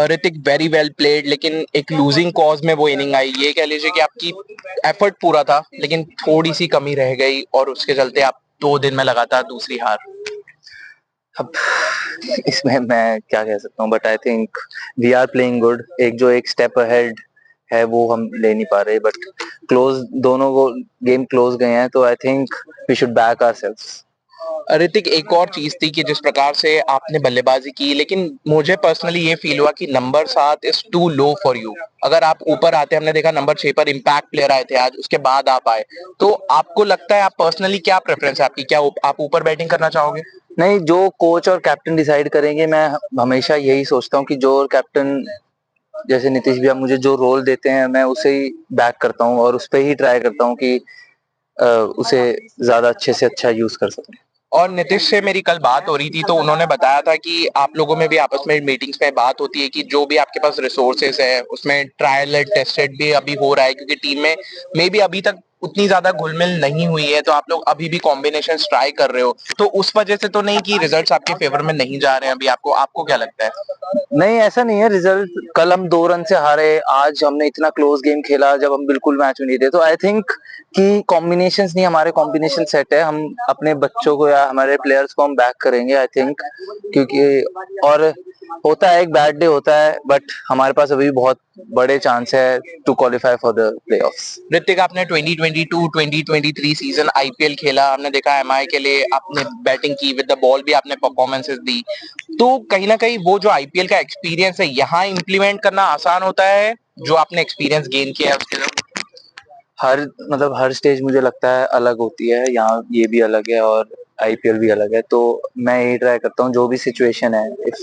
Hrithik very well played, लेकिन एक losing cause में वो इनिंग आई। ये कह लीजिए कि आपकी एफर्ट पूरा था लेकिन थोड़ी सी कमी रह गई और उसके चलते आप 2 दिन में लगातार दूसरी हार। अब इसमें मैं क्या कह सकता हूँ, but I think we are playing good. एक स्टेप अहेड है वो हम ले नहीं पा रहे, बट क्लोज दोनों वो गेम क्लोज गए हैं, तो I think we should back ourselves. Hrithik, एक और चीज थी कि जिस प्रकार से आपने बल्लेबाजी की, लेकिन मुझे पर्सनली ये फील हुआ कि number 7 is too low for you. अगर आप ऊपर आते, हमने देखा नंबर 6 पर इम्पैक्ट प्लेयर आए थे आज, उसके बाद आप आए, तो आपको लगता है, आप पर्सनली क्या प्रेफरेंस है आपकी, क्या आप ऊपर बैटिंग करना चाहोगे? नहीं, जो कोच और कैप्टन डिसाइड करेंगे, मैं हमेशा यही सोचता हूँ कि जो कैप्टन जैसे नीतीश भैया मुझे जो रोल देते हैं मैं उसे ही बैक करता हूँ और उस पर ही ट्राई करता हूँ कि उसे ज्यादा अच्छे से अच्छा यूज कर सकूं। और नीतीश से मेरी कल बात हो रही थी तो उन्होंने बताया था कि आप लोगों में भी आपस में मीटिंग्स में बात होती है कि जो भी आपके पास रिसोर्सेस है उसमें ट्रायल एंड टेस्टेड भी अभी हो रहा है, क्योंकि टीम में मे भी अभी तक उतनी ज्यादा घुलमिल नहीं हुई है, तो आप लोग अभी भी कॉम्बिनेशन ट्राई कर रहे हो, तो उस वजह से तो नहीं कि रिजल्ट्स आपके फेवर में नहीं जा रहे हैं अभी? आपको आपको क्या लगता है? नहीं, ऐसा नहीं है। रिजल्ट कल हम 2 रन से हारे, आज हमने इतना क्लोज गेम खेला जब हम बिल्कुल मैच में नहीं थे, तो आई थिंक कि कॉम्बिनेशंस नहीं, हमारे कॉम्बिनेशन सेट है। हम अपने बच्चों को या हमारे प्लेयर्स को हम बैक करेंगे आई थिंक, क्योंकि और होता है, एक बैड डे होता है, बट हमारे पास अभी बहुत बड़े चांस है to qualify for the playoffs. Hrithik, आपने 2022-2023 सीजन आईपीएल खेला, हमने देखा एमआई के लिए आपने बैटिंग की, विद द बॉल भी आपने परफॉर्मेंसेस दी, तो कहीं ना कहीं वो जो आईपीएल का एक्सपीरियंस है यहाँ इम्प्लीमेंट करना आसान होता है, जो आपने एक्सपीरियंस गेन किया है उसके लिए? हर हर स्टेज मुझे लगता है अलग होती है, यहाँ ये भी अलग है और आईपीएल भी अलग है, तो मैं यही ट्राई करता हूँ जो भी सिचुएशन है, इफ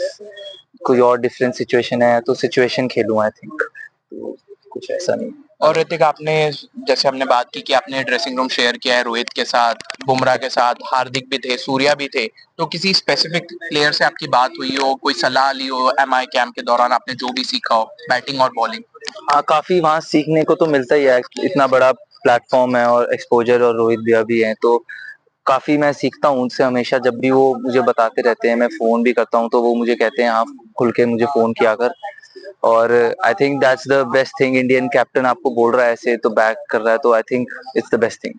कोई और डिफरेंट सिचुएशन है तो सिचुएशन खेलूं आई थिंक, तो कुछ ऐसा नहीं। और ऋतिक, आपने, जैसे हमने बात की कि आपने ड्रेसिंग रूम शेयर किया है रोहित के साथ, बुमराह के साथ, हार्दिक भी थे, सूर्या भी थे, तो किसी स्पेसिफिक प्लेयर से आपकी बात हुई हो, कोई सलाह ली हो एमआई कैंप के दौरान, आपने जो भी सीखा हो बैटिंग और बॉलिंग? हाँ, काफी वहाँ सीखने को तो मिलता ही है, इतना बड़ा प्लेटफॉर्म है और एक्सपोजर, और रोहित भैया भी हैं, तो काफी मैं सीखता हूँ उनसे हमेशा। जब भी वो मुझे बताते रहते हैं, मैं फोन भी करता हूँ तो वो मुझे कहते हैं हाँ, खुल के मुझे फोन किया कर। और I think that's the best thing, Indian captain आपको बोल रहा है ऐसे तो बैक कर रहा है, तो I think it's the best thing.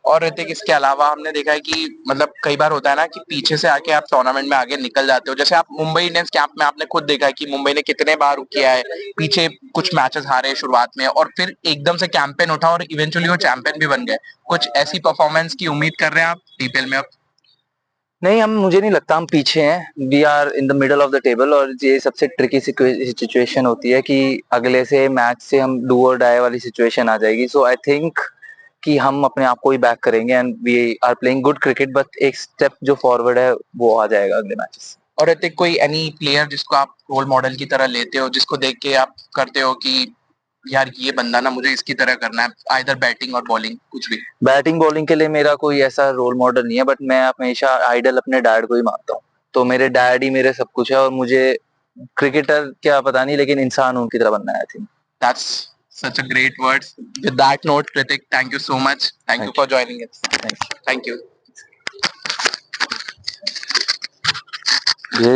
और ऋतिक, इसके अलावा हमने देखा है कि मतलब कई बार होता है ना कि पीछे से आके आप टूर्नामेंट में आगे निकल जाते हो, जैसे आप मुंबई इंडियंस कैंप में आपने खुद देखा है कि मुंबई ने कितने बार किया है, पीछे कुछ मैचेस हारे शुरुआत में और फिर एकदम से कैंपेन उठा और इवेंचुअली वो चैंपियन भी बन गए। कुछ ऐसी परफॉर्मेंस की उम्मीद कर रहे हैं आप डीपीएल में अब? नहीं, हम मुझे नहीं लगता हम पीछे हैं, we are in the middle of the table, और ये सबसे ट्रिकी सिचुएशन होती है कि अगले से मैच से हम डू और डाई वाली सिचुएशन आ जाएगी, सो आई थिंक कि हम अपने आप को ही बैक करेंगे and we are playing good cricket, but एक स्टेप जो फॉरवर्ड है वो आ जाएगा अगले मैचेस। और ऋतिक, कोई एनी प्लेयर जिसको आप रोल मॉडल की तरह लेते हो, जिसको देख के आप करते हो कि यार ये बंदा ना, मुझे इसकी तरह करना है, आइदर बैटिंग और बॉलिंग, कुछ भी? बैटिंग बॉलिंग के लिए मेरा कोई ऐसा रोल मॉडल नहीं है, बट मैं हमेशा आइडल अपने डैड को ही मानता हूँ, तो मेरे डैड ही मेरे सब कुछ है, और मुझे क्रिकेटर क्या पता नहीं, लेकिन इंसान उनकी तरह बनना है I think. That's such a great words. With that note, Kritik, thank you so much. Thank you thank for you. joining us. Thank you. Thank you.